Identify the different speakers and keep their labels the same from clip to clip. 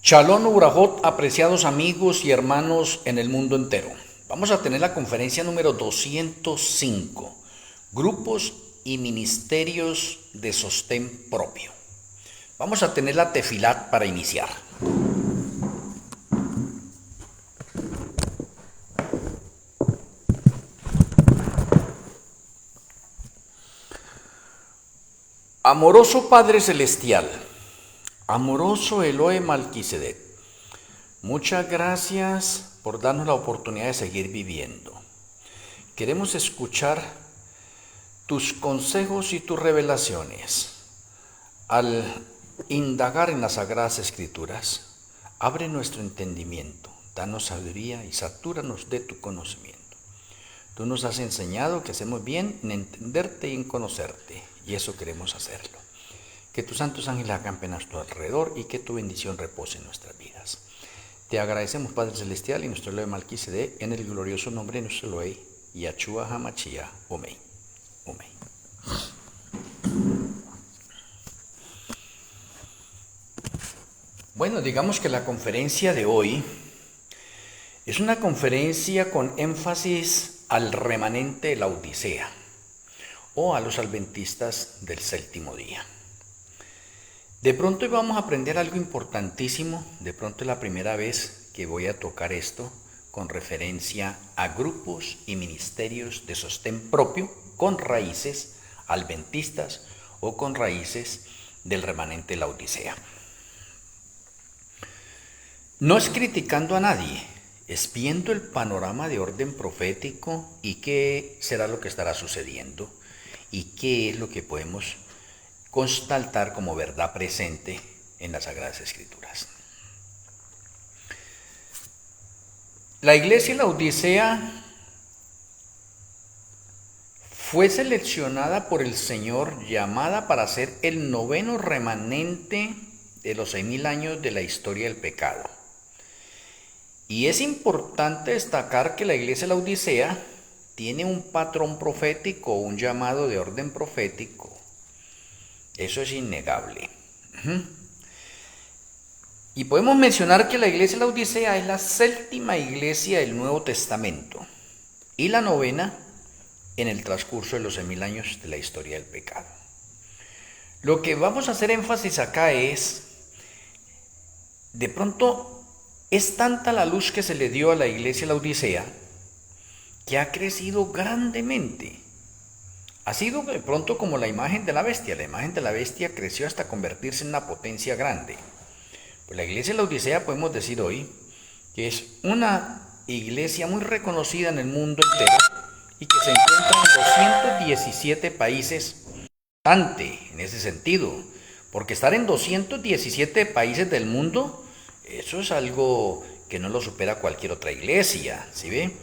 Speaker 1: Shalom Ubrajot, apreciados amigos y hermanos en el mundo entero. Vamos a tener la conferencia número 205, Grupos y Ministerios de Sostén Propio. Vamos a tener la tefilat para iniciar. Amoroso Padre Celestial, amoroso Elohe Malquisedec, muchas gracias por darnos la oportunidad de seguir viviendo. Queremos escuchar tus consejos y tus revelaciones. Al indagar en las Sagradas Escrituras, abre nuestro entendimiento, danos sabiduría y satúranos de tu conocimiento. Tú nos has enseñado que hacemos bien en entenderte y en conocerte, y eso queremos hacerlo. Que tus santos ángeles acampen a tu alrededor y que tu bendición repose en nuestras vidas. Te agradecemos, Padre Celestial, y nuestro Elohe Malquisedec, en el glorioso nombre de nuestro Elohe, Yahshua HaMashiach, Amén. Amén. Bueno, digamos que la conferencia de hoy es una conferencia con énfasis al remanente de la Odisea o a los adventistas del séptimo día. De pronto hoy vamos a aprender algo importantísimo. De pronto es la primera vez que voy a tocar esto con referencia a grupos y ministerios de sostén propio con raíces adventistas o con raíces del remanente de la Odisea. No es criticando a nadie, es viendo el panorama de orden profético y qué será lo que estará sucediendo y qué es lo que podemos constatar como verdad presente en las Sagradas Escrituras. La iglesia de la Odisea fue seleccionada por el Señor, llamada para ser el noveno remanente de los 6.000 años de la historia del pecado. Y es importante destacar que la iglesia de la Odisea tiene un patrón profético, un llamado de orden profético. Eso es innegable. Y podemos mencionar que la iglesia de la Odisea es la séptima iglesia del Nuevo Testamento y la novena en el transcurso de los 6.000 años de la historia del pecado. Lo que vamos a hacer énfasis acá es, de pronto, es tanta la luz que se le dio a la iglesia de la Odisea que ha crecido grandemente. Ha sido de pronto como la imagen de la bestia. La imagen de la bestia creció hasta convertirse en una potencia grande. Pues la iglesia de la Odisea podemos decir hoy que es una iglesia muy reconocida en el mundo entero y que se encuentra en 217 países. Bastante en ese sentido, porque estar en 217 países del mundo, eso es algo que no lo supera cualquier otra iglesia, ¿sí ve?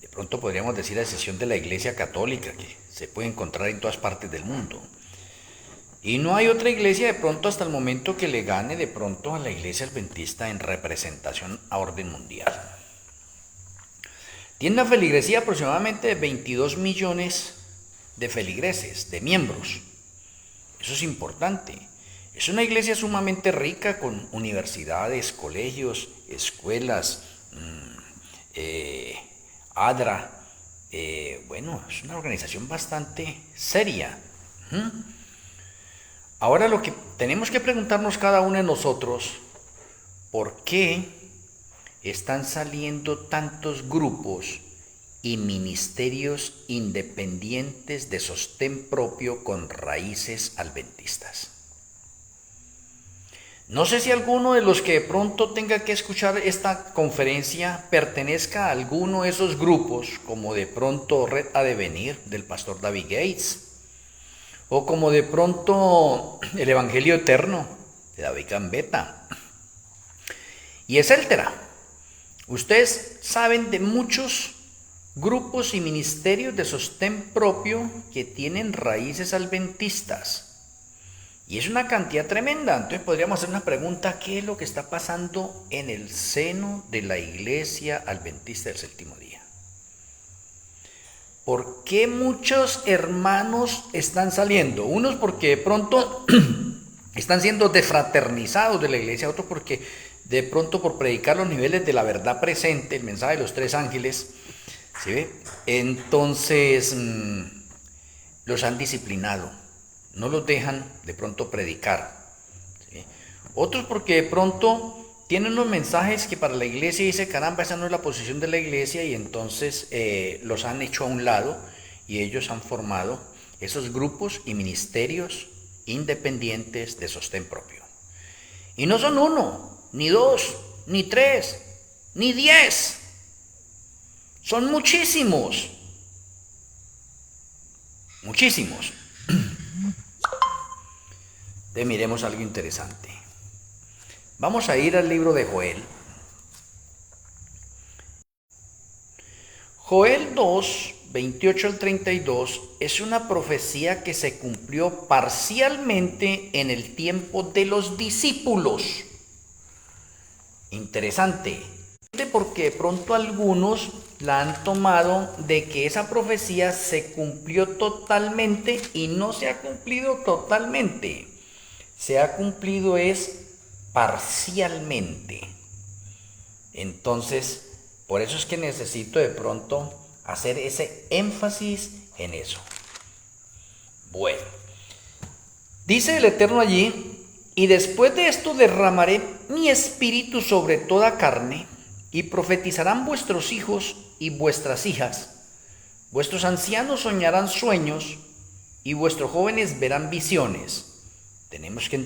Speaker 1: De pronto podríamos decir a excepción de la iglesia católica, que se puede encontrar en todas partes del mundo. Y no hay otra iglesia de pronto hasta el momento que le gane de pronto a la iglesia adventista en representación a orden mundial. Tiene una feligresía aproximadamente de 22 millones de feligreses, de miembros. Eso es importante. Es una iglesia sumamente rica con universidades, colegios, escuelas, ADRA. Bueno, es una organización bastante seria. Ahora lo que tenemos que preguntarnos cada uno de nosotros, ¿por qué están saliendo tantos grupos y ministerios independientes de sostén propio con raíces adventistas? No sé si alguno de los que de pronto tenga que escuchar esta conferencia pertenezca a alguno de esos grupos, como de pronto Red a Devenir del pastor David Gates, o como de pronto el Evangelio Eterno de David Gambetta, y etcétera. Ustedes saben de muchos grupos y ministerios de sostén propio que tienen raíces adventistas. Y es una cantidad tremenda. Entonces podríamos hacer una pregunta: ¿qué es lo que está pasando en el seno de la iglesia adventista del séptimo día? ¿Por qué muchos hermanos están saliendo? Unos porque de pronto están siendo desfraternizados de la iglesia, otros porque de pronto por predicar los niveles de la verdad presente, el mensaje de los tres ángeles, ¿sí ve? Entonces los han disciplinado, no los dejan de pronto predicar, ¿sí? Otros porque de pronto tienen unos mensajes que para la iglesia dice, caramba, esa no es la posición de la iglesia, y entonces los han hecho a un lado y ellos han formado esos grupos y ministerios independientes de sostén propio. Y no son uno, ni dos, ni tres, ni 10. Son muchísimos. Muchísimos. Miremos algo interesante. Vamos a ir al libro de Joel. Joel 2, 28 al 32 es una profecía que se cumplió parcialmente en el tiempo de los discípulos. Interesante, porque de pronto algunos la han tomado de que esa profecía se cumplió totalmente y no se ha cumplido totalmente. Se ha cumplido es parcialmente. Entonces, por eso es que necesito de pronto hacer ese énfasis en eso. Bueno, dice el Eterno allí, y después de esto derramaré mi espíritu sobre toda carne, y profetizarán vuestros hijos y vuestras hijas. Vuestros ancianos soñarán sueños, y vuestros jóvenes verán visiones. Tenemos que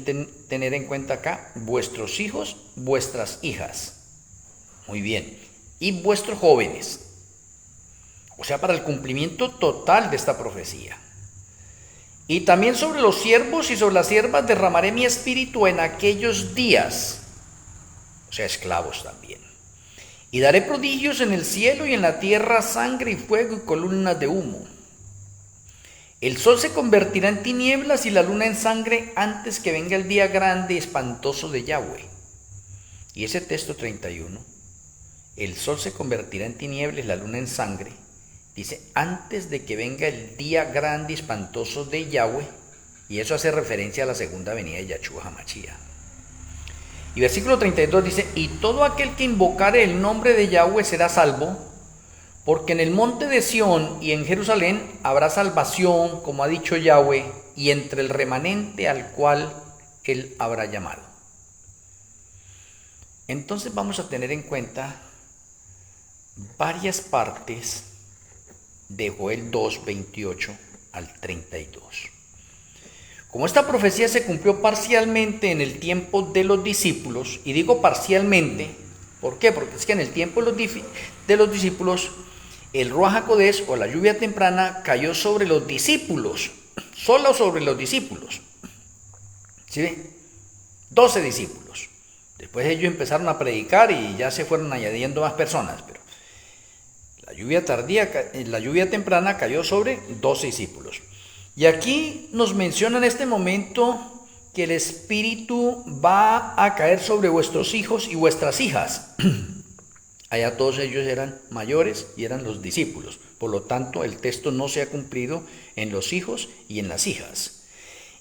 Speaker 1: tener en cuenta acá, vuestros hijos, vuestras hijas. Muy bien. Y vuestros jóvenes. O sea, para el cumplimiento total de esta profecía. Y también sobre los siervos y sobre las siervas derramaré mi espíritu en aquellos días. O sea, esclavos también. Y daré prodigios en el cielo y en la tierra, sangre y fuego y columnas de humo. El sol se convertirá en tinieblas y la luna en sangre antes que venga el día grande y espantoso de Yahweh. Y ese texto 31, el sol se convertirá en tinieblas y la luna en sangre, dice antes de que venga el día grande y espantoso de Yahweh, y eso hace referencia a la segunda venida de Yahshua HaMashiach. Y versículo 32 dice, y todo aquel que invocare el nombre de Yahweh será salvo, porque en el monte de Sión y en Jerusalén habrá salvación, como ha dicho Yahweh, y entre el remanente al cual él habrá llamado. Entonces vamos a tener en cuenta varias partes de Joel 2, 28 al 32. Como esta profecía se cumplió parcialmente en el tiempo de los discípulos, y digo parcialmente, ¿por qué? Porque es que en el tiempo de los discípulos, el Ruach HaKodesh o la lluvia temprana cayó sobre los discípulos, solo sobre los discípulos. ¿Sí ven? 12 discípulos. Después ellos empezaron a predicar y ya se fueron añadiendo más personas, pero la lluvia temprana cayó sobre 12 discípulos. Y aquí nos menciona en este momento que el Espíritu va a caer sobre vuestros hijos y vuestras hijas. Allá todos ellos eran mayores y eran los discípulos. Por lo tanto, el texto no se ha cumplido en los hijos y en las hijas.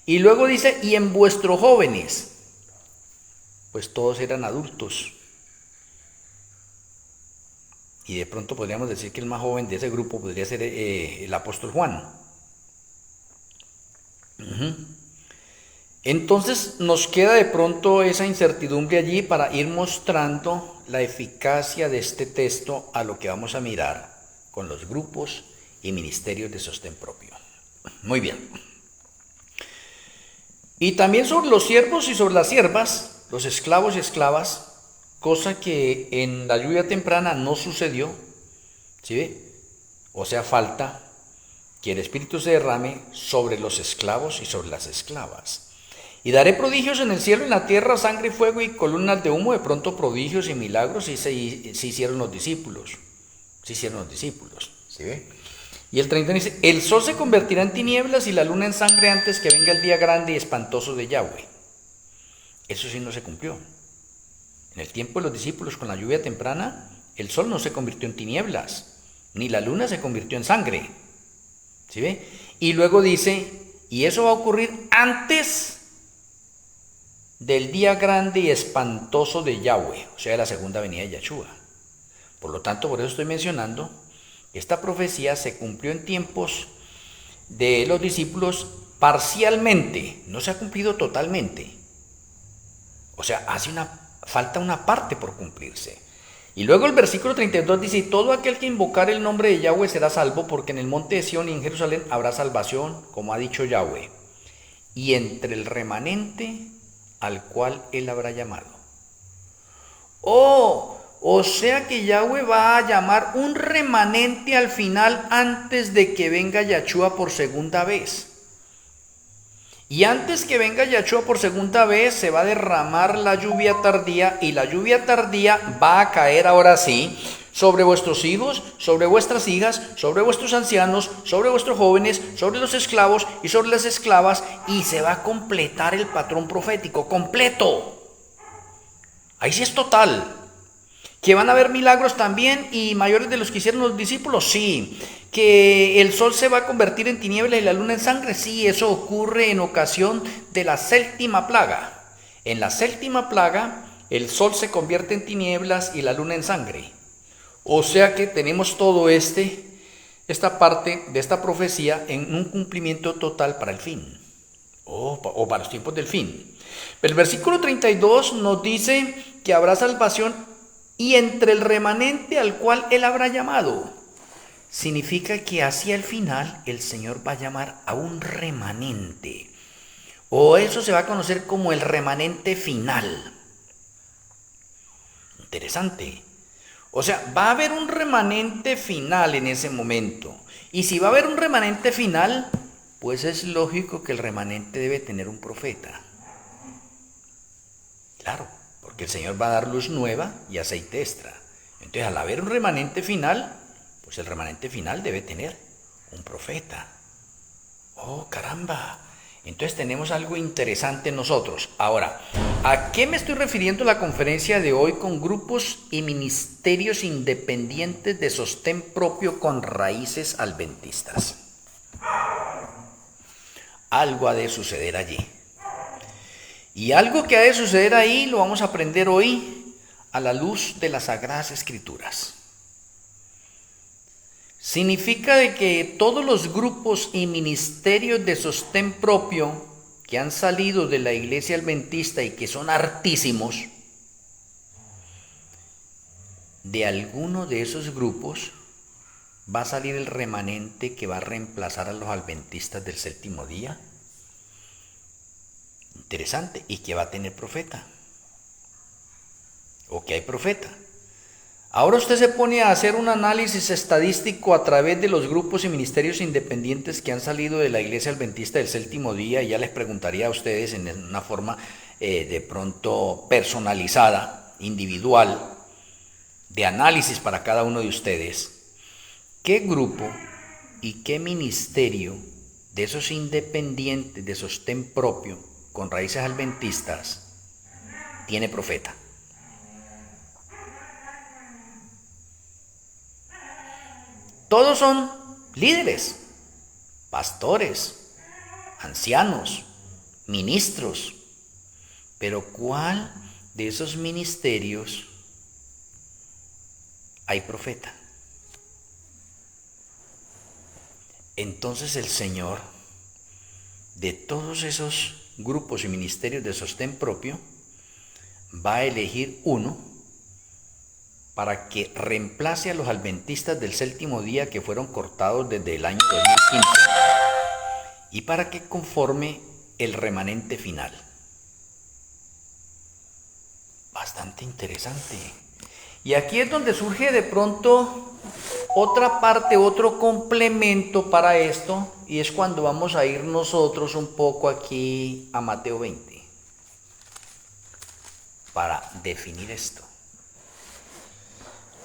Speaker 1: Y luego dice, y en vuestros jóvenes. Pues todos eran adultos. Y de pronto podríamos decir que el más joven de ese grupo podría ser el apóstol Juan. Entonces nos queda de pronto esa incertidumbre allí para ir mostrando la eficacia de este texto a lo que vamos a mirar con los grupos y ministerios de sostén propio. Muy bien. Y también sobre los siervos y sobre las siervas, los esclavos y esclavas, cosa que en la lluvia temprana no sucedió, ¿sí ve? O sea, falta que el Espíritu se derrame sobre los esclavos y sobre las esclavas. Y daré prodigios en el cielo y en la tierra, sangre y fuego y columnas de humo. De pronto prodigios y milagros y se hicieron los discípulos. Se hicieron los discípulos. ¿Sí ve? Y el 30 dice, el sol se convertirá en tinieblas y la luna en sangre antes que venga el día grande y espantoso de Yahweh. Eso sí no se cumplió. En el tiempo de los discípulos con la lluvia temprana, el sol no se convirtió en tinieblas, ni la luna se convirtió en sangre. ¿Sí ve? Y luego dice, y eso va a ocurrir antes del día grande y espantoso de Yahweh, o sea, de la segunda venida de Yahshua. Por lo tanto, por eso estoy mencionando, esta profecía se cumplió en tiempos de los discípulos parcialmente, no se ha cumplido totalmente. O sea, falta una parte por cumplirse. Y luego el versículo 32 dice, y todo aquel que invocar el nombre de Yahweh será salvo, porque en el monte de Sión y en Jerusalén habrá salvación, como ha dicho Yahweh, y entre el remanente al cual él habrá llamado. O sea que Yahweh va a llamar un remanente al final antes de que venga Yahshua por segunda vez. Y antes que venga Yahshua por segunda vez se va a derramar la lluvia tardía, y la lluvia tardía va a caer ahora sí sobre vuestros hijos, sobre vuestras hijas, sobre vuestros ancianos, sobre vuestros jóvenes, sobre los esclavos y sobre las esclavas, y se va a completar el patrón profético completo. Ahí sí es total. ¿Que van a haber milagros también y mayores de los que hicieron los discípulos? Sí. ¿Que el sol se va a convertir en tinieblas y la luna en sangre? Sí, eso ocurre en ocasión de la séptima plaga. En la séptima plaga, el sol se convierte en tinieblas y la luna en sangre. O sea que tenemos todo esta parte de esta profecía en un cumplimiento total para el fin, o para los tiempos del fin. El versículo 32 nos dice que habrá salvación y entre el remanente al cual él habrá llamado. Significa que hacia el final el Señor va a llamar a un remanente, o eso se va a conocer como el remanente final. Interesante. O sea, va a haber un remanente final en ese momento. Y si va a haber un remanente final, pues es lógico que el remanente debe tener un profeta. Claro, porque el Señor va a dar luz nueva y aceite extra. Entonces, al haber un remanente final, pues el remanente final debe tener un profeta. ¡Oh, caramba! Entonces tenemos algo interesante nosotros. Ahora, ¿a qué me estoy refiriendo la conferencia de hoy con grupos y ministerios independientes de sostén propio con raíces adventistas? Algo ha de suceder allí. Y algo que ha de suceder ahí lo vamos a aprender hoy a la luz de las Sagradas Escrituras. Significa de que todos los grupos y ministerios de sostén propio que han salido de la iglesia adventista y que son hartísimos, de alguno de esos grupos va a salir el remanente que va a reemplazar a los adventistas del séptimo día. Interesante, y que va a tener profeta, o que hay profeta. Ahora usted se pone a hacer un análisis estadístico a través de los grupos y ministerios independientes que han salido de la iglesia adventista del séptimo día, y ya les preguntaría a ustedes en una forma de pronto personalizada, individual, de análisis para cada uno de ustedes, ¿qué grupo y qué ministerio de esos independientes de sostén propio con raíces adventistas tiene profeta? Todos son líderes, pastores, ancianos, ministros. Pero ¿cuál de esos ministerios hay profeta? Entonces el Señor, de todos esos grupos y ministerios de sostén propio, va a elegir uno para que reemplace a los adventistas del séptimo día que fueron cortados desde el año 2015 y para que conforme el remanente final. Bastante interesante. Y aquí es donde surge de pronto otra parte, otro complemento para esto, y es cuando vamos a ir nosotros un poco aquí a Mateo 20 para definir esto.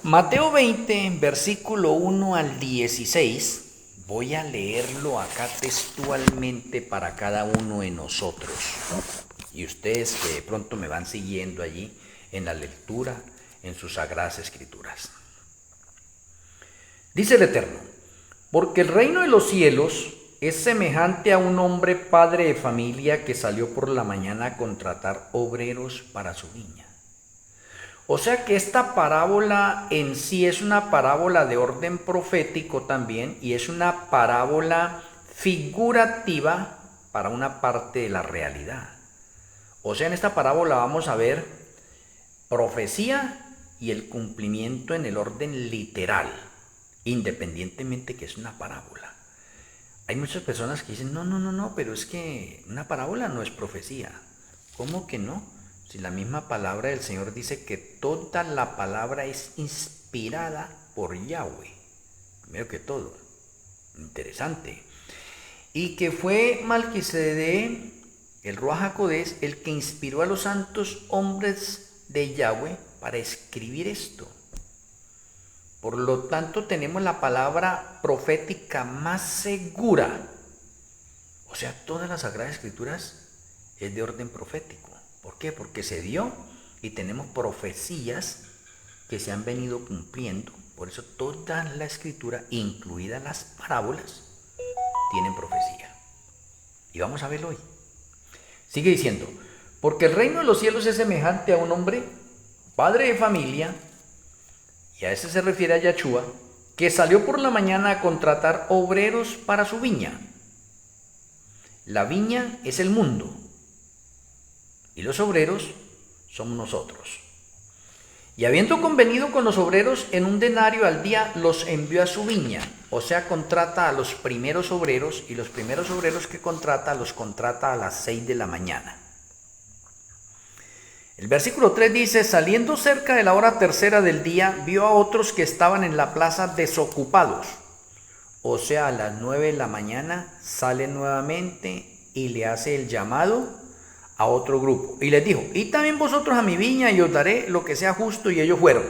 Speaker 1: Mateo 20, versículo 1 al 16, voy a leerlo acá textualmente para cada uno de nosotros. Y ustedes que de pronto me van siguiendo allí en la lectura, en sus sagradas escrituras. Dice el Eterno: porque el reino de los cielos es semejante a un hombre padre de familia que salió por la mañana a contratar obreros para su viña. O sea que esta parábola en sí es una parábola de orden profético también, y es una parábola figurativa para una parte de la realidad. O sea, en esta parábola vamos a ver profecía y el cumplimiento en el orden literal, independientemente que es una parábola. Hay muchas personas que dicen, no, pero es que una parábola no es profecía. ¿Cómo que no? Si la misma palabra del Señor dice que toda la palabra es inspirada por Yahweh. Primero que todo, interesante. Y que fue Malquisedec, el Ruach HaKodesh, el que inspiró a los santos hombres de Yahweh para escribir esto. Por lo tanto, tenemos la palabra profética más segura. O sea, todas las Sagradas Escrituras es de orden profético. ¿Por qué? Porque se dio y tenemos profecías que se han venido cumpliendo. Por eso toda la Escritura, incluidas las parábolas, tienen profecía. Y vamos a verlo hoy. Sigue diciendo, porque el reino de los cielos es semejante a un hombre, padre de familia, y a ese se refiere a Yahshua, que salió por la mañana a contratar obreros para su viña. La viña es el mundo, y los obreros somos nosotros. Y habiendo convenido con los obreros en un denario al día, los envió a su viña. O sea, contrata a los primeros obreros, y los primeros obreros que contrata, los contrata a las 6 de la mañana. El versículo 3 dice, saliendo cerca de la hora tercera del día, vio a otros que estaban en la plaza desocupados. O sea, a las 9 de la mañana sale nuevamente y le hace el llamado a otro grupo. Y les dijo, id también vosotros a mi viña y os daré lo que sea justo, y ellos fueron.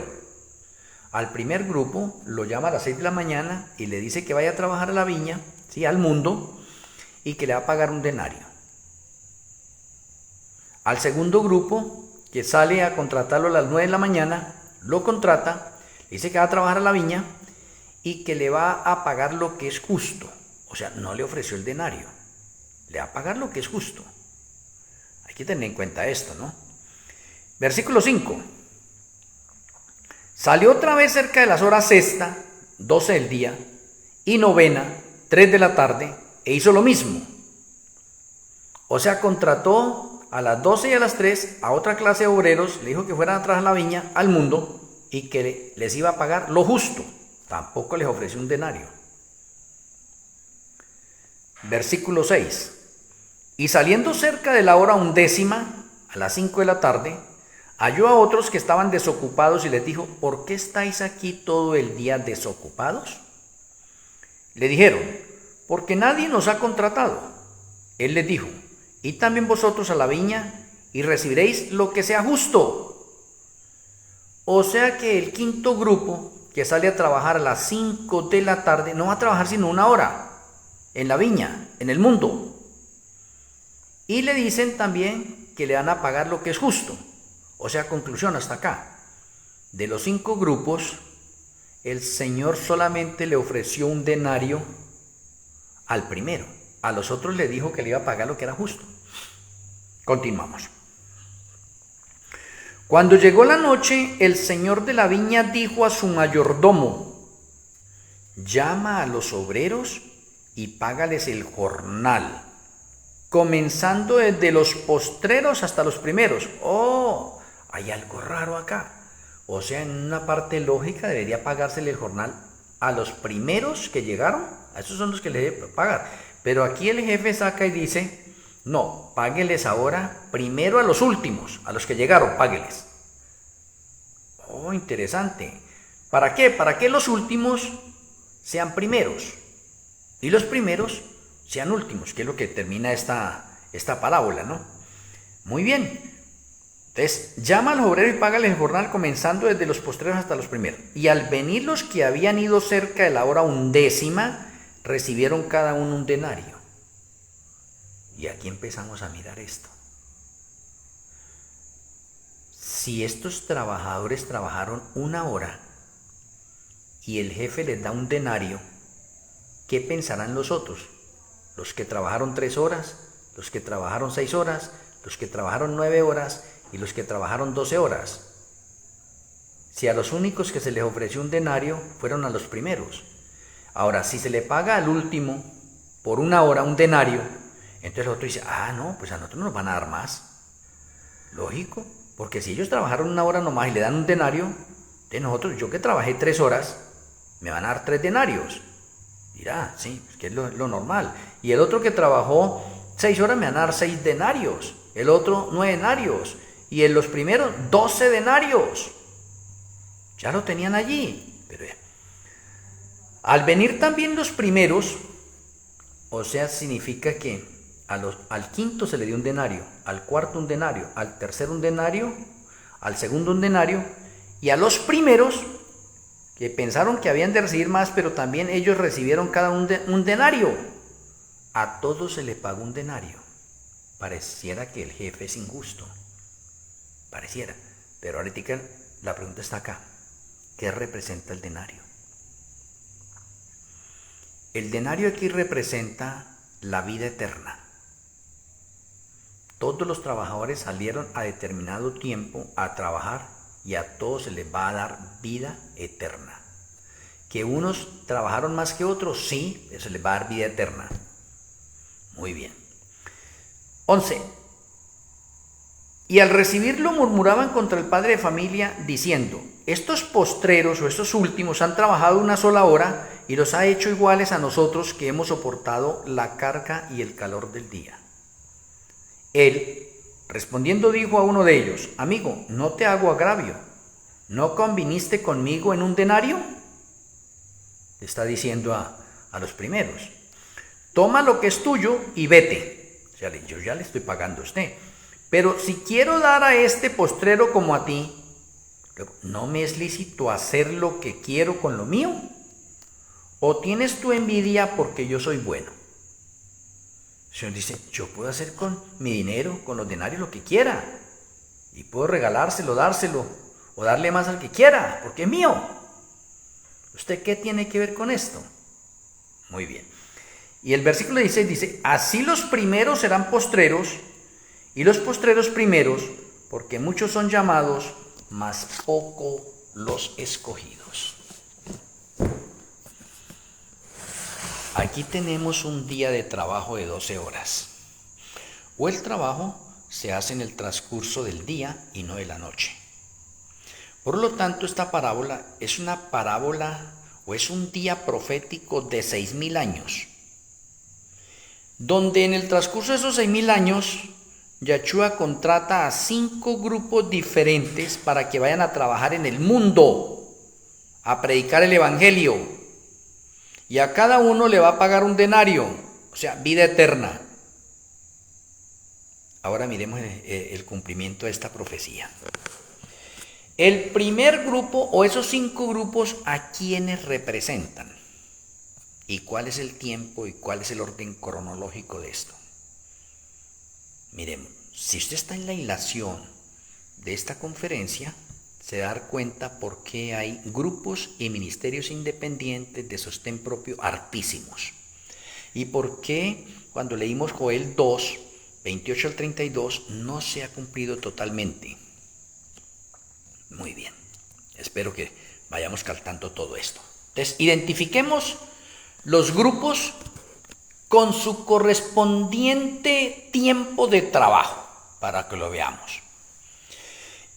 Speaker 1: Al primer grupo lo llama a las 6 de la mañana y le dice que vaya a trabajar a la viña, ¿sí?, al mundo, y que le va a pagar un denario. Al segundo grupo, que sale a contratarlo a las 9 de la mañana, lo contrata, le dice que va a trabajar a la viña y que le va a pagar lo que es justo. O sea, no le ofreció el denario, le va a pagar lo que es justo. Hay que tener en cuenta esto, ¿no? Versículo 5. Salió otra vez cerca de las horas sexta, 12 del día, y novena, 3 de la tarde, e hizo lo mismo. O sea, contrató a las 12 y a las 3 a otra clase de obreros, le dijo que fueran a trabajar la viña al mundo y que les iba a pagar lo justo. Tampoco les ofreció un denario. Versículo 6. Y saliendo cerca de la hora 11, a las 5 de la tarde, halló a otros que estaban desocupados y les dijo, ¿por qué estáis aquí todo el día desocupados? Le dijeron, porque nadie nos ha contratado. Él les dijo, id también vosotros a la viña y recibiréis lo que sea justo. O sea que el quinto grupo que sale a trabajar a las 5 de la tarde no va a trabajar sino una hora en la viña, en el mundo. Y le dicen también que le van a pagar lo que es justo. O sea, conclusión hasta acá. De los 5 grupos, el Señor solamente le ofreció un denario al primero. A los otros le dijo que le iba a pagar lo que era justo. Continuamos. Cuando llegó la noche, el señor de la viña dijo a su mayordomo, llama a los obreros y págales el jornal, comenzando desde los postreros hasta los primeros. Oh, hay algo raro acá. O sea, en una parte lógica debería pagársele el jornal a los primeros que llegaron. A esos son los que le debe pagar. Pero aquí el jefe saca y dice, no, págueles ahora primero a los últimos, a los que llegaron, págueles. Oh, interesante. ¿Para qué? Para que los últimos sean primeros y los primeros sean últimos, que es lo que termina esta parábola, ¿no? Muy bien. Entonces, llama a los obreros y págales el jornal comenzando desde los postreros hasta los primeros. Y al venir los que habían ido cerca de la hora 11, recibieron cada uno un denario. Y aquí empezamos a mirar esto. Si estos trabajadores trabajaron una hora y el jefe les da un denario, ¿qué pensarán los otros? los que trabajaron 3 horas, los que trabajaron 6 horas, los que trabajaron 9 horas y los que trabajaron 12 horas. Si a los únicos que se les ofreció un denario fueron a los primeros. Ahora, si se le paga al último por 1 hora un denario, entonces el otro dice, no, pues a nosotros nos van a dar más. Lógico, porque si ellos trabajaron 1 hora nomás y le dan un denario, de nosotros, yo que trabajé 3 horas, me van a dar 3 denarios. Dirá, sí, es que es lo normal. Y el otro que trabajó 6 horas me van a dar 6 denarios. El otro 9 denarios. Y en los primeros 12 denarios. Ya lo tenían allí. Pero ya. Al venir también los primeros, o sea, significa que al quinto se le dio un denario, al cuarto un denario, al tercero un denario, al segundo un denario, y a los primeros, que pensaron que habían de recibir más, pero también ellos recibieron cada un denario. A todos se le pagó un denario. Pareciera que el jefe es injusto. Pareciera. Pero ahorita la pregunta está acá. ¿Qué representa el denario? El denario aquí representa la vida eterna. Todos los trabajadores salieron a determinado tiempo a trabajar y a todos se les va a dar vida eterna. ¿Que unos trabajaron más que otros? Sí, pero se les va a dar vida eterna. Muy bien. 11. Y al recibirlo murmuraban contra el padre de familia diciendo, estos postreros o estos últimos han trabajado 1 sola hora y los ha hecho iguales a nosotros que hemos soportado la carga y el calor del día. Él, respondiendo, dijo a uno de ellos, amigo, no te hago agravio, ¿no conviniste conmigo en un denario? Le está diciendo a los primeros, toma lo que es tuyo y vete. O sea, yo ya le estoy pagando a usted, pero si quiero dar a este postrero como a ti, ¿no me es lícito hacer lo que quiero con lo mío? ¿O tienes tu envidia porque yo soy bueno? El Señor dice, yo puedo hacer con mi dinero, con los denarios, lo que quiera. Y puedo regalárselo, dárselo, o darle más al que quiera, porque es mío. ¿Usted qué tiene que ver con esto? Muy bien. Y el versículo 16 dice, así los primeros serán postreros, y los postreros primeros, porque muchos son llamados, mas poco los escogidos. Aquí tenemos un día de trabajo de 12 horas. O el trabajo se hace en el transcurso del día y no de la noche. Por lo tanto, esta parábola es una parábola o es un día profético de 6.000 años, donde en el transcurso de esos 6.000 años, Yahshua contrata a 5 grupos diferentes para que vayan a trabajar en el mundo, a predicar el evangelio. Y a cada uno le va a pagar un denario, o sea, vida eterna. Ahora miremos el cumplimiento de esta profecía. El primer grupo o esos 5 grupos, ¿a quiénes representan? ¿Y cuál es el tiempo y cuál es el orden cronológico de esto? Miremos, si usted está en la hilación de esta conferencia, se da cuenta por qué hay grupos y ministerios independientes de sostén propio hartísimos. Y por qué cuando leímos Joel 2, 28 al 32, no se ha cumplido totalmente. Muy bien, espero que vayamos captando todo esto. Entonces, identifiquemos los grupos con su correspondiente tiempo de trabajo, para que lo veamos.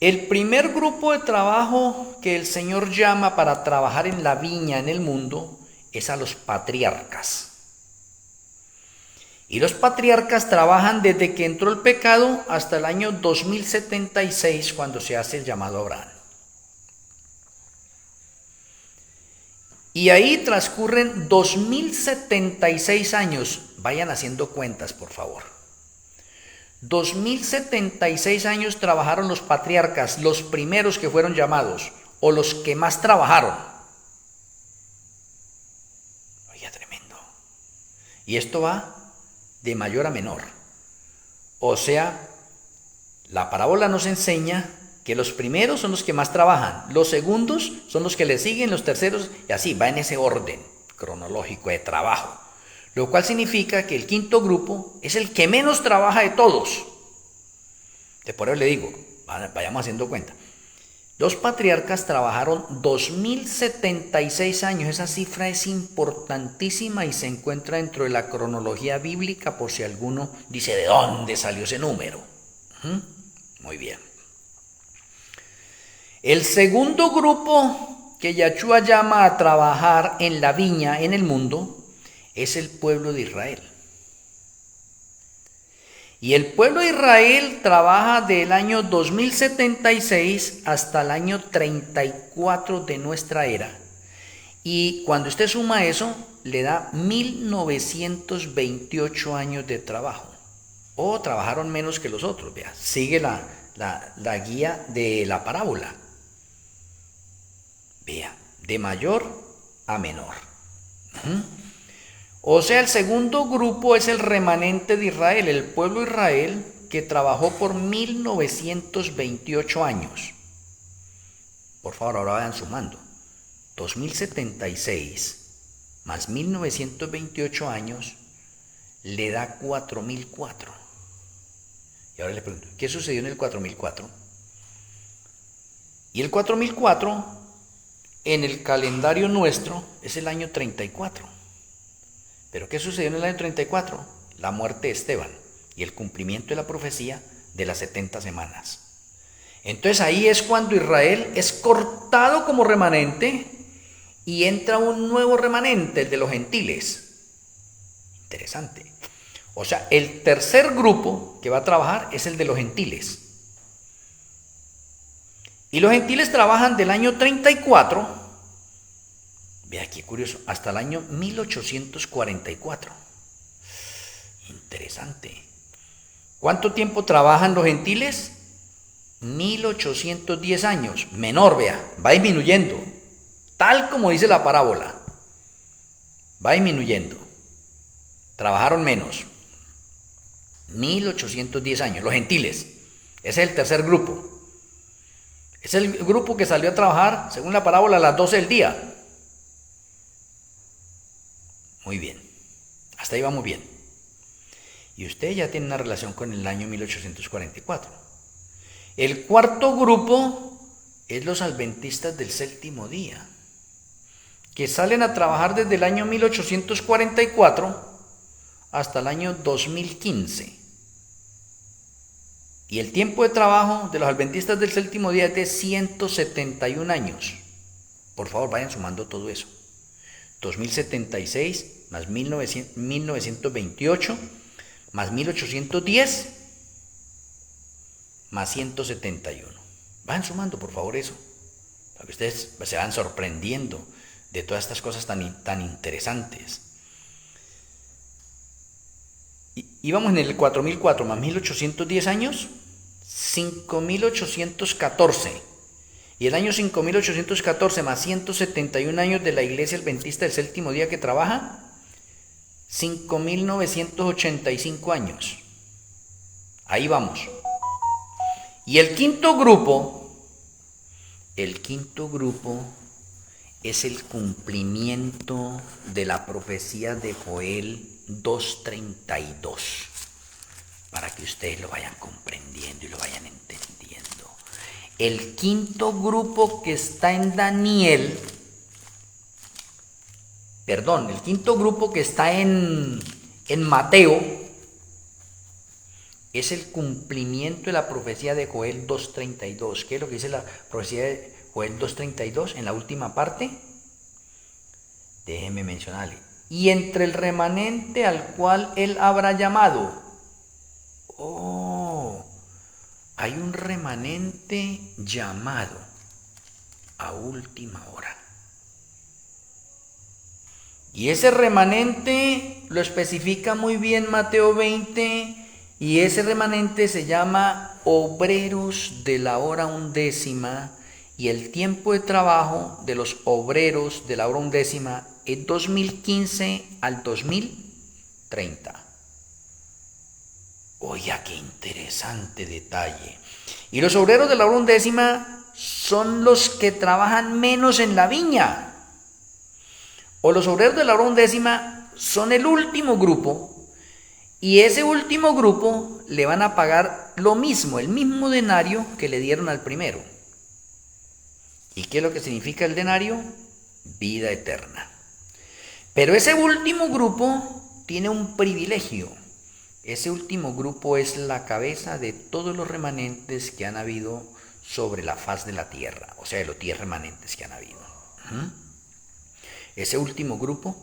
Speaker 1: El primer grupo de trabajo que el Señor llama para trabajar en la viña en el mundo es a los patriarcas. Y los patriarcas trabajan desde que entró el pecado hasta el año 2076, cuando se hace el llamado Abraham. Y ahí transcurren 2076 años. Vayan haciendo cuentas, por favor. 2076 años trabajaron los patriarcas, los primeros que fueron llamados, o los que más trabajaron. Oiga, tremendo. Y esto va de mayor a menor. O sea, la parábola nos enseña que los primeros son los que más trabajan, los segundos son los que le siguen, los terceros, y así va en ese orden cronológico de trabajo. lo cual significa que el quinto grupo es el que menos trabaja de todos. Por eso le digo, vayamos haciendo cuenta. Los patriarcas trabajaron 2076 años. Esa cifra es importantísima y se encuentra dentro de la cronología bíblica por si alguno dice de dónde salió ese número. Muy bien. El segundo grupo que Yahshua llama a trabajar en la viña en el mundo es el pueblo de Israel. Y el pueblo de Israel trabaja del año 2076 hasta el año 34 de nuestra era. Y cuando usted suma eso, le da 1928 años de trabajo. O trabajaron menos que los otros. Vea, sigue la guía de la parábola. Vea, de mayor a menor. O sea, el segundo grupo es el remanente de Israel, el pueblo de Israel que trabajó por 1928 años. Por favor, ahora vayan sumando. 2076 más 1928 años le da 4004. Y ahora le pregunto, ¿qué sucedió en el 4004? Y el 4004 en el calendario nuestro es el año 34. ¿Pero qué sucedió en el año 34? La muerte de Esteban y el cumplimiento de la profecía de las 70 semanas. Entonces ahí es cuando Israel es cortado como remanente y entra un nuevo remanente, el de los gentiles. Interesante. O sea, el tercer grupo que va a trabajar es el de los gentiles. Y los gentiles trabajan del año 34. Vea qué curioso, hasta el año 1844. Interesante. ¿Cuánto tiempo trabajan los gentiles? 1810 años. Menor, vea, va disminuyendo. Tal como dice la parábola. Va disminuyendo. Trabajaron menos. 1810 años, los gentiles. Ese es el tercer grupo. Es el grupo que salió a trabajar, según la parábola, a las 12 del día. Muy bien, hasta ahí vamos bien. Y usted ya tiene una relación con el año 1844. El cuarto grupo es los adventistas del séptimo día, que salen a trabajar desde el año 1844 hasta el año 2015. Y el tiempo de trabajo de los adventistas del séptimo día es de 171 años. Por favor, vayan sumando todo eso. 2076 más 1928 más 1810 más 171. Vayan sumando, por favor, eso, para que ustedes se van sorprendiendo de todas estas cosas tan interesantes. Y vamos en el 4004 más 1810 años, 5814. Y el año 5814 más 171 años de la Iglesia Adventista del séptimo día que trabaja, 5985 años. Ahí vamos. Y el quinto grupo es el cumplimiento de la profecía de Joel 2:32, para que ustedes lo vayan comprendiendo y lo vayan entendiendo. El quinto grupo que está en Daniel, el quinto grupo que está en Mateo, es el cumplimiento de la profecía de Joel 2:32. ¿Qué es lo que dice la profecía de Joel 2:32 en la última parte? Déjeme mencionarle. Y entre el remanente al cual él habrá llamado. Hay un remanente llamado a última hora. Y ese remanente lo especifica muy bien Mateo 20, y ese remanente se llama obreros de la hora undécima, y el tiempo de trabajo de los obreros de la hora undécima es 2015 al 2030. Oiga, qué interesante detalle. Y los obreros de la hora undécima son los que trabajan menos en la viña. O los obreros de la hora undécima son el último grupo, y ese último grupo le van a pagar lo mismo, el mismo denario que le dieron al primero. ¿Y qué es lo que significa el denario? Vida eterna. Pero ese último grupo tiene un privilegio. Ese último grupo es la cabeza de todos los remanentes que han habido sobre la faz de la tierra, o sea, de los 10 remanentes que han habido. Ese último grupo,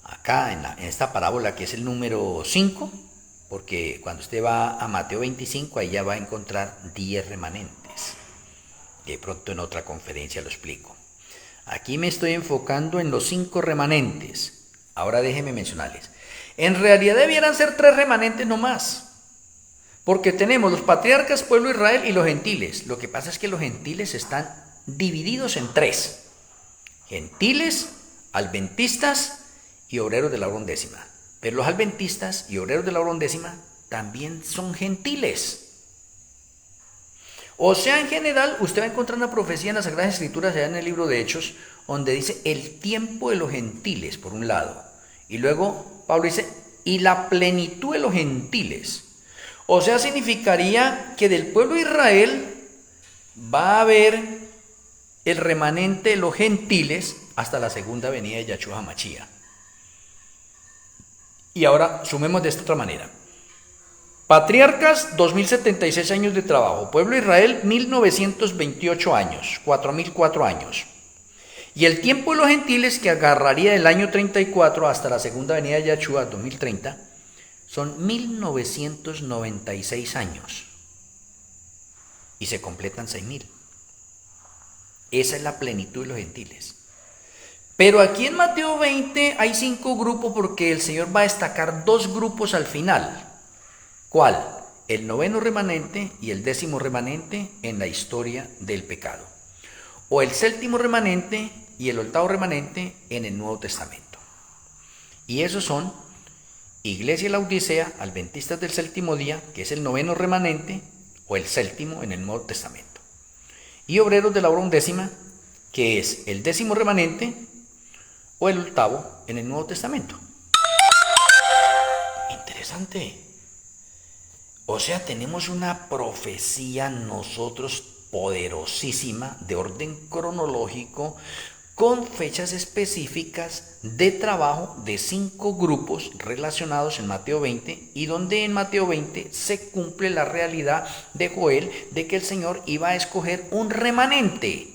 Speaker 1: acá en esta parábola que es el número 5, porque cuando usted va a Mateo 25, ahí ya va a encontrar 10 remanentes. De pronto en otra conferencia lo explico. Aquí me estoy enfocando en los 5 remanentes. Ahora déjenme mencionarles. En realidad debieran ser 3 remanentes nomás. Porque tenemos los patriarcas, pueblo de Israel y los gentiles. Lo que pasa es que los gentiles están divididos en 3. Gentiles, adventistas y obreros de la hora undécima. Pero los adventistas y obreros de la hora undécima también son gentiles. O sea, en general, usted va a encontrar una profecía en las Sagradas Escrituras, allá en el libro de Hechos, donde dice el tiempo de los gentiles, por un lado. Y luego Pablo dice, y la plenitud de los gentiles. O sea, significaría que del pueblo de Israel va a haber el remanente de los gentiles hasta la segunda venida de Yahshua HaMashiach. Y ahora sumemos de esta otra manera. Patriarcas, 2076 años de trabajo. Pueblo de Israel, 1928 años, 4004 años. Y el tiempo de los gentiles, que agarraría del año 34 hasta la segunda venida de Yahshua, 2030, son 1996 años. Y se completan 6000. Esa es la plenitud de los gentiles. Pero aquí en Mateo 20 hay 5 grupos porque el Señor va a destacar 2 grupos al final. ¿Cuál? El 9º remanente y el 10º remanente en la historia del pecado. O el 7º remanente y el 8º remanente en el Nuevo Testamento. Y esos son Iglesia de la Odisea, Adventistas del Séptimo Día, que es el 9º remanente, o el 7º en el Nuevo Testamento. Y Obreros de la hora undécima, que es el 10º remanente, o el 8º en el Nuevo Testamento. Interesante. O sea, tenemos una profecía nosotros poderosísima de orden cronológico con fechas específicas de trabajo de 5 grupos relacionados en Mateo 20 y donde en Mateo 20 se cumple la realidad de Joel de que el Señor iba a escoger un remanente.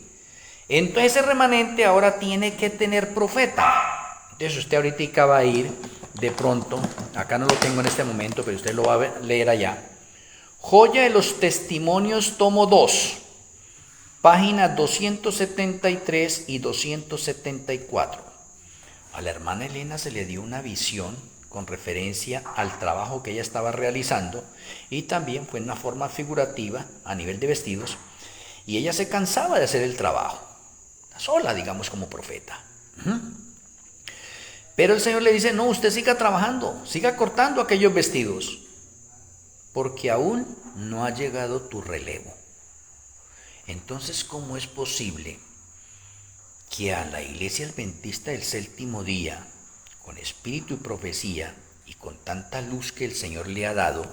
Speaker 1: Entonces ese remanente ahora tiene que tener profeta. Entonces usted ahorita va a ir de pronto, acá no lo tengo en este momento, pero usted lo va a leer allá. Joya de los Testimonios, tomo 2, páginas 273 y 274. A la hermana Elena se le dio una visión con referencia al trabajo que ella estaba realizando y también fue en una forma figurativa a nivel de vestidos y ella se cansaba de hacer el trabajo, sola digamos como profeta. Pero el Señor le dice, no, usted siga trabajando, siga cortando aquellos vestidos, porque aún no ha llegado tu relevo. Entonces, ¿cómo es posible que a la Iglesia Adventista del Séptimo Día, con espíritu y profecía, y con tanta luz que el Señor le ha dado,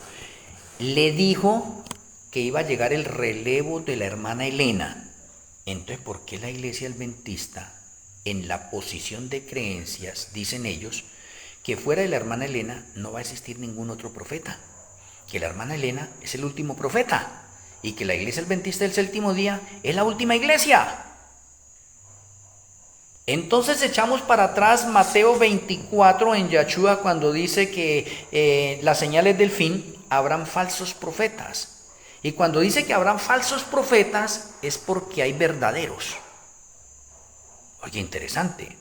Speaker 1: le dijo que iba a llegar el relevo de la hermana Elena? Entonces, ¿por qué la Iglesia Adventista, en la posición de creencias, dicen ellos, que fuera de la hermana Elena no va a existir ningún otro profeta? Que la hermana Elena es el último profeta y que la Iglesia Adventista del Séptimo Día es la última iglesia. Entonces echamos para atrás Mateo 24 en Yahshua cuando dice que las señales del fin habrán falsos profetas. Y cuando dice que habrán falsos profetas es porque hay verdaderos. Oye, interesante.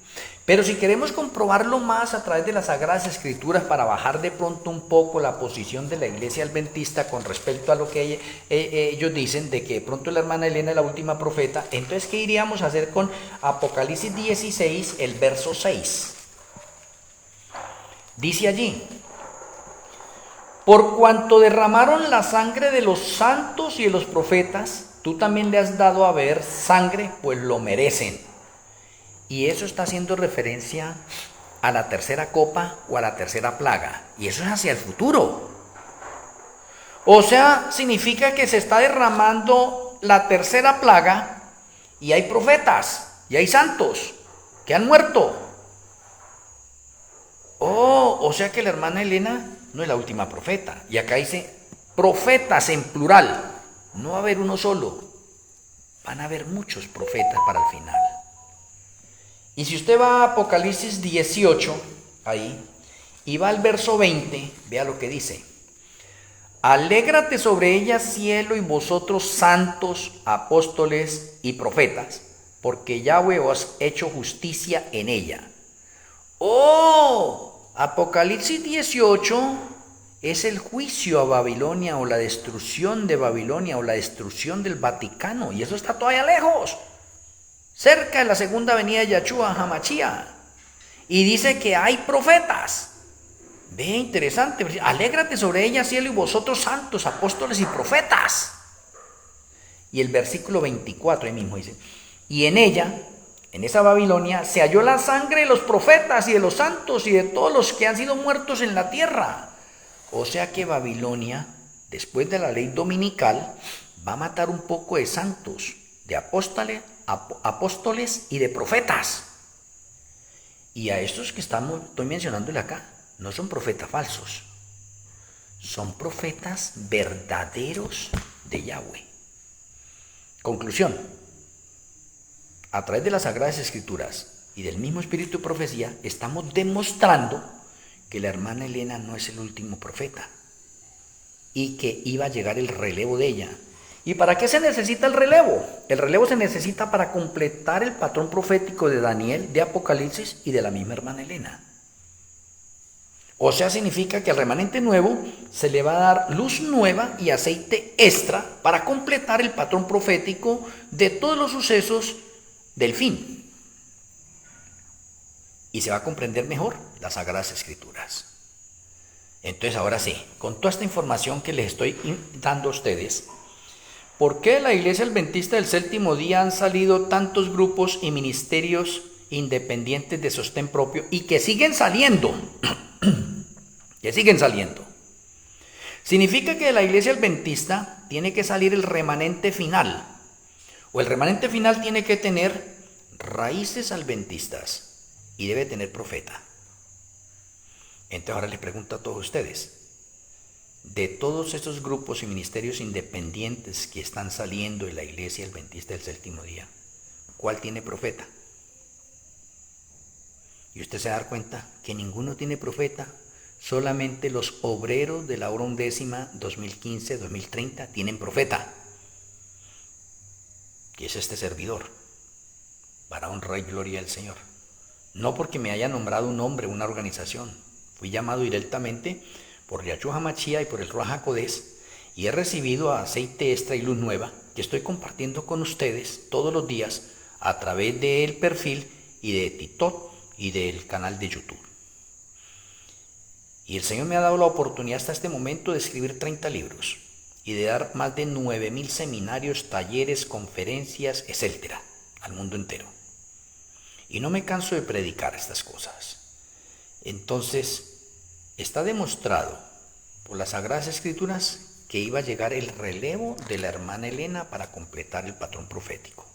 Speaker 1: Pero si queremos comprobarlo más a través de las Sagradas Escrituras para bajar de pronto un poco la posición de la Iglesia Adventista con respecto a lo que ellos dicen de que de pronto la hermana Elena es la última profeta, entonces ¿qué iríamos a hacer con Apocalipsis 16, el verso 6? Dice allí, por cuanto derramaron la sangre de los santos y de los profetas, tú también le has dado a beber sangre, pues lo merecen. Y eso está haciendo referencia a la tercera copa o a la tercera plaga. Y eso es hacia el futuro. O sea, significa que se está derramando la tercera plaga y hay profetas y hay santos que han muerto. Oh, o sea que la hermana Elena no es la última profeta. Y acá dice profetas en plural. No va a haber uno solo. Van a haber muchos profetas para el final. Y si usted va a Apocalipsis 18, ahí, y va al verso 20, vea lo que dice. Alégrate sobre ella, cielo, y vosotros santos, apóstoles y profetas, porque Yahweh os ha hecho justicia en ella. ¡Oh! Apocalipsis 18 es el juicio a Babilonia o la destrucción de Babilonia o la destrucción del Vaticano, y eso está todavía lejos, cerca de la segunda venida de Yahshua Hamashia. Y dice que hay profetas. Ve, interesante. Alégrate sobre ella, cielo, y vosotros santos, apóstoles y profetas. Y el versículo 24 ahí mismo dice, y en ella, en esa Babilonia, se halló la sangre de los profetas y de los santos y de todos los que han sido muertos en la tierra. O sea que Babilonia, después de la ley dominical, va a matar un poco de santos, de apóstoles y de profetas. Y a estos que estoy mencionándole acá, no son profetas falsos, son profetas verdaderos de Yahweh. Conclusión: a través de las Sagradas Escrituras y del mismo espíritu de profecía, estamos demostrando que la hermana Elena no es el último profeta y que iba a llegar el relevo de ella. ¿Y para qué se necesita el relevo? El relevo se necesita para completar el patrón profético de Daniel, de Apocalipsis y de la misma hermana Elena. O sea, significa que al remanente nuevo se le va a dar luz nueva y aceite extra para completar el patrón profético de todos los sucesos del fin. Y se va a comprender mejor las Sagradas Escrituras. Entonces, ahora sí, con toda esta información que les estoy dando a ustedes, ¿por qué de la Iglesia Adventista del Séptimo Día han salido tantos grupos y ministerios independientes de sostén propio y que siguen saliendo? Que siguen saliendo. Significa que de la Iglesia Adventista tiene que salir el remanente final, o el remanente final tiene que tener raíces adventistas y debe tener profeta. Entonces ahora les pregunto a todos ustedes, de todos estos grupos y ministerios independientes que están saliendo de la Iglesia Adventista del Séptimo Día, ¿cuál tiene profeta? Y usted se va a dar cuenta que ninguno tiene profeta. Solamente los obreros de la hora undécima 2015-2030 tienen profeta, que es este servidor, para honra y gloria del Señor. No porque me haya nombrado un hombre, una organización. Fui llamado directamente por Yahshua Hamashia y por el Ruach HaKodesh, y he recibido aceite extra y luz nueva que estoy compartiendo con ustedes todos los días a través del perfil y de TikTok y del canal de YouTube. Y el Señor me ha dado la oportunidad hasta este momento de escribir 30 libros y de dar más de 9,000 seminarios, talleres, conferencias, etc. al mundo entero. Y no me canso de predicar estas cosas. Entonces, está demostrado por las Sagradas Escrituras que iba a llegar el relevo de la hermana Elena para completar el patrón profético.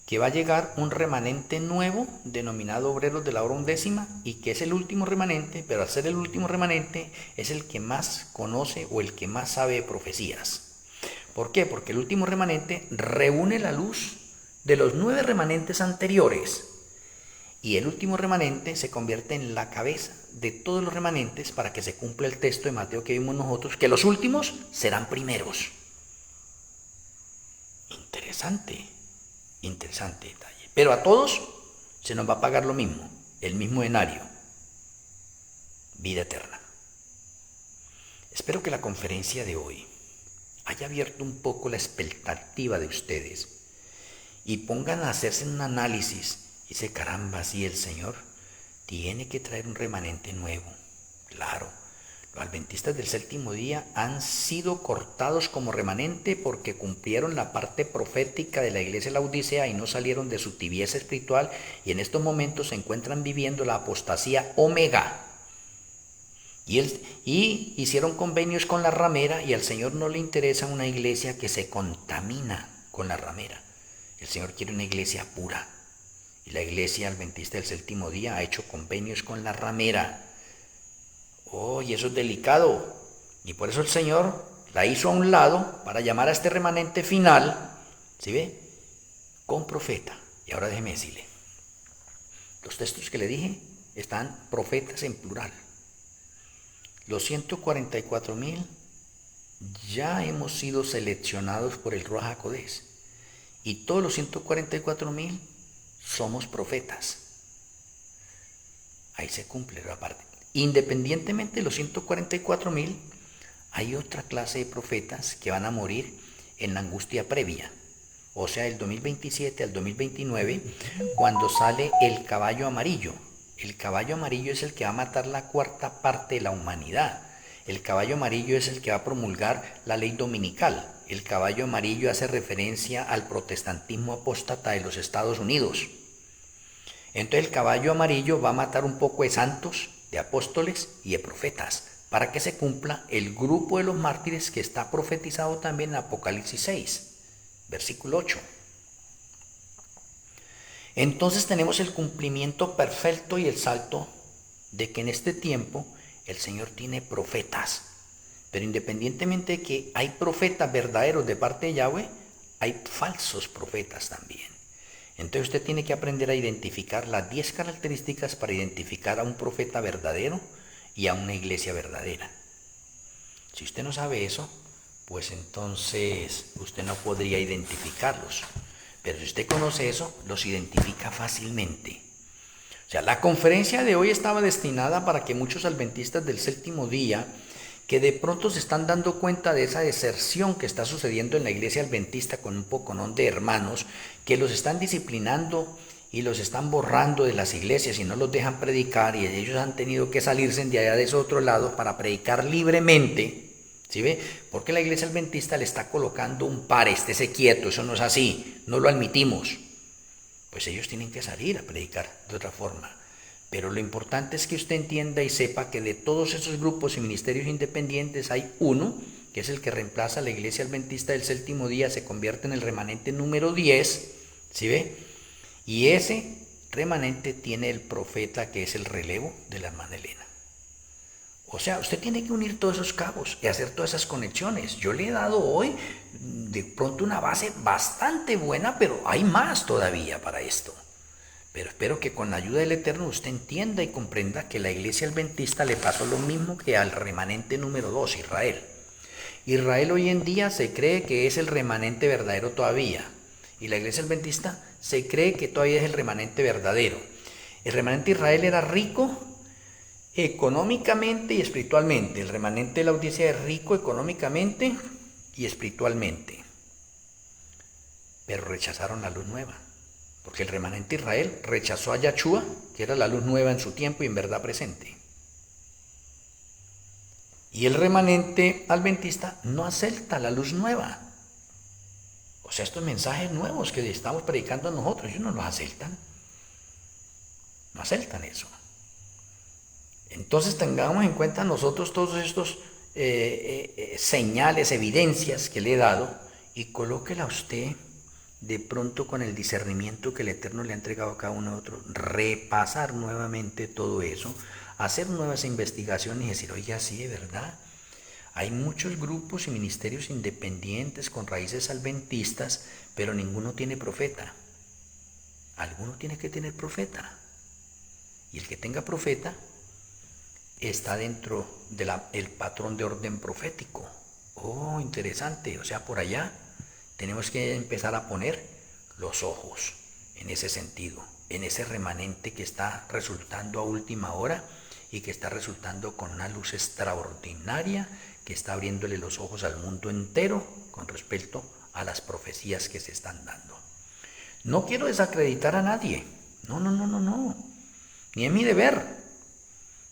Speaker 1: Que va a llegar un remanente nuevo denominado obreros de la hora undécima y que es el último remanente, pero al ser el último remanente es el que más conoce o el que más sabe de profecías. ¿Por qué? Porque el último remanente reúne la luz de los 9 remanentes anteriores y el último remanente se convierte en la cabeza de todos los remanentes para que se cumpla el texto de Mateo que vimos nosotros, que los últimos serán primeros. Interesante detalle. Pero a todos se nos va a pagar lo mismo, el mismo denario, vida eterna. Espero que la conferencia de hoy haya abierto un poco la expectativa de ustedes y pongan a hacerse un análisis y dice, caramba, sí, el Señor tiene que traer un remanente nuevo. Claro, Los adventistas del séptimo día han sido cortados como remanente porque cumplieron la parte profética de la iglesia de la Odisea y no salieron de su tibieza espiritual, y en estos momentos se encuentran viviendo la apostasía omega. Y hicieron convenios con la ramera, y al Señor no le interesa una iglesia que se contamina con la ramera. El Señor quiere una iglesia pura. Y la iglesia adventista del séptimo día ha hecho convenios con la ramera. Oh, y eso es delicado. Y por eso el Señor la hizo a un lado para llamar a este remanente final, ¿sí ve? Con profeta. Y ahora déjeme decirle, los textos que le dije están profetas en plural. Los 144.000 ya hemos sido seleccionados por el Ruach HaKodesh. Y todos los 144.000 somos profetas. Ahí se cumple la parte. Independientemente de los 144.000, hay otra clase de profetas que van a morir en la angustia previa. O sea, del 2027 al 2029, cuando sale el caballo amarillo. El caballo amarillo es el que va a matar la cuarta parte de la humanidad. El caballo amarillo es el que va a promulgar la ley dominical. El caballo amarillo hace referencia al protestantismo apóstata de los Estados Unidos. Entonces el caballo amarillo va a matar un poco de santos, de apóstoles y de profetas, para que se cumpla el grupo de los mártires que está profetizado también en Apocalipsis 6, versículo 8. Entonces tenemos el cumplimiento perfecto y el salto de que en este tiempo el Señor tiene profetas. Pero independientemente de que hay profetas verdaderos de parte de Yahweh, hay falsos profetas también. Entonces usted tiene que aprender a identificar las 10 características para identificar a un profeta verdadero y a una iglesia verdadera. Si usted no sabe eso, pues entonces usted no podría identificarlos. Pero si usted conoce eso, los identifica fácilmente. O sea, la conferencia de hoy estaba destinada para que muchos adventistas del séptimo día, que de pronto se están dando cuenta de esa deserción que está sucediendo en la iglesia adventista con un poconón de hermanos, que los están disciplinando y los están borrando de las iglesias y no los dejan predicar, y ellos han tenido que salirse de allá de ese otro lado para predicar libremente. ¿Sí ve? Porque la iglesia adventista le está colocando un par, estése quieto, eso no es así, no lo admitimos. Pues ellos tienen que salir a predicar de otra forma. Pero lo importante es que usted entienda y sepa que de todos esos grupos y ministerios independientes hay uno, que es el que reemplaza a la iglesia adventista del séptimo día, se convierte en el remanente número 10, ¿sí ve? Y ese remanente tiene el profeta que es el relevo de la hermana Elena. O sea, usted tiene que unir todos esos cabos y hacer todas esas conexiones. Yo le he dado hoy de pronto una base bastante buena, pero hay más todavía para esto. Pero espero que con la ayuda del Eterno usted entienda y comprenda que la iglesia adventista le pasó lo mismo que al remanente número 2, Israel. Israel hoy en día se cree que es el remanente verdadero todavía. Y la iglesia adventista se cree que todavía es el remanente verdadero. El remanente de Israel era rico económicamente y espiritualmente. El remanente de la Odisea es rico económicamente y espiritualmente. Pero rechazaron la luz nueva. Porque el remanente de Israel rechazó a Yahshua, que era la luz nueva en su tiempo y en verdad presente. Y el remanente adventista no acepta la luz nueva. O sea, estos mensajes nuevos que estamos predicando nosotros, ellos no los aceptan. No aceptan eso. Entonces tengamos en cuenta nosotros todos estos señales, evidencias que le he dado, y colóquela usted de pronto con el discernimiento que el Eterno le ha entregado a cada uno de otros, repasar nuevamente todo eso, hacer nuevas investigaciones y decir, oye, sí, de verdad, hay muchos grupos y ministerios independientes con raíces adventistas, pero ninguno tiene profeta. Alguno tiene que tener profeta. Y el que tenga profeta está dentro del patrón de orden profético. Oh, interesante. O sea, por allá tenemos que empezar a poner los ojos en ese sentido, en ese remanente que está resultando a última hora y que está resultando con una luz extraordinaria que está abriéndole los ojos al mundo entero con respecto a las profecías que se están dando. No quiero desacreditar a nadie, no, ni es mi deber,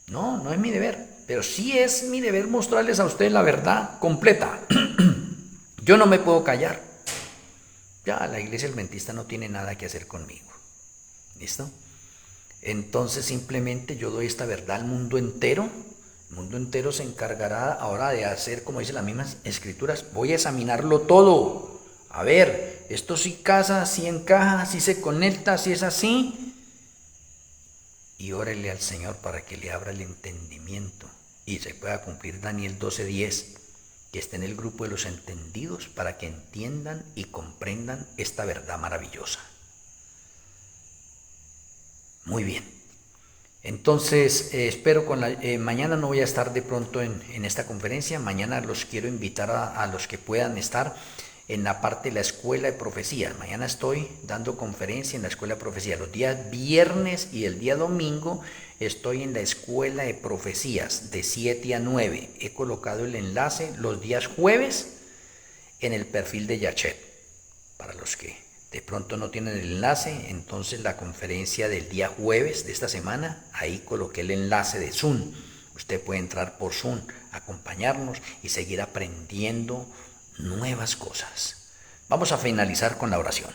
Speaker 1: no es mi deber, pero sí es mi deber mostrarles a ustedes la verdad completa. Yo no me puedo callar. Ya la iglesia adventista no tiene nada que hacer conmigo. ¿Listo? Entonces simplemente yo doy esta verdad al mundo entero. El mundo entero se encargará ahora de hacer, como dicen las mismas escrituras, voy a examinarlo todo. A ver, esto sí casa, sí encaja, sí se conecta, sí es así. Y órele al Señor para que le abra el entendimiento y se pueda cumplir Daniel 12:10, que esté en el grupo de los entendidos para que entiendan y comprendan esta verdad maravillosa. Muy bien. Entonces, espero mañana no voy a estar de pronto en esta conferencia. Mañana los quiero invitar a los que puedan estar en la parte de la escuela de profecía. Mañana estoy dando conferencia en la escuela de profecía. Los días viernes y el día domingo estoy en la escuela de profecías de 7 a 9. He colocado el enlace los días jueves en el perfil de Yachet. Para los que de pronto no tienen el enlace, entonces la conferencia del día jueves de esta semana, ahí coloqué el enlace de Zoom. Usted puede entrar por Zoom, acompañarnos y seguir aprendiendo nuevas cosas. Vamos a finalizar con la oración.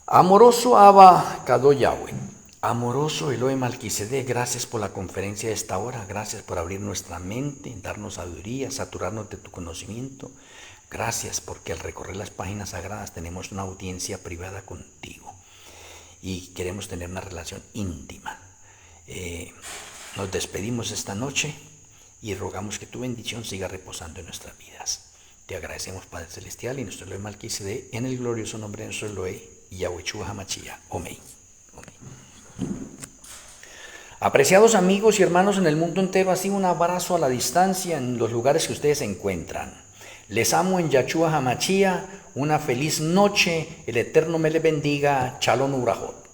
Speaker 1: Amoroso Abba Kado Yahweh, amoroso Elohim Melquisedec, gracias por la conferencia de esta hora, gracias por abrir nuestra mente, darnos sabiduría, saturarnos de tu conocimiento. Gracias porque al recorrer las páginas sagradas tenemos una audiencia privada contigo y queremos tener una relación íntima. Nos despedimos esta noche y rogamos que tu bendición siga reposando en nuestras vidas. Te agradecemos, Padre Celestial, y nuestro Elohim Melquisedec, en el glorioso nombre de nuestro Elohim, Yahweh Hamashia. Amén. Apreciados amigos y hermanos en el mundo entero, así un abrazo a la distancia en los lugares que ustedes se encuentran. Les amo en Yahshua Hamashia. Una feliz noche. El Eterno me les bendiga. Shalom Urajot.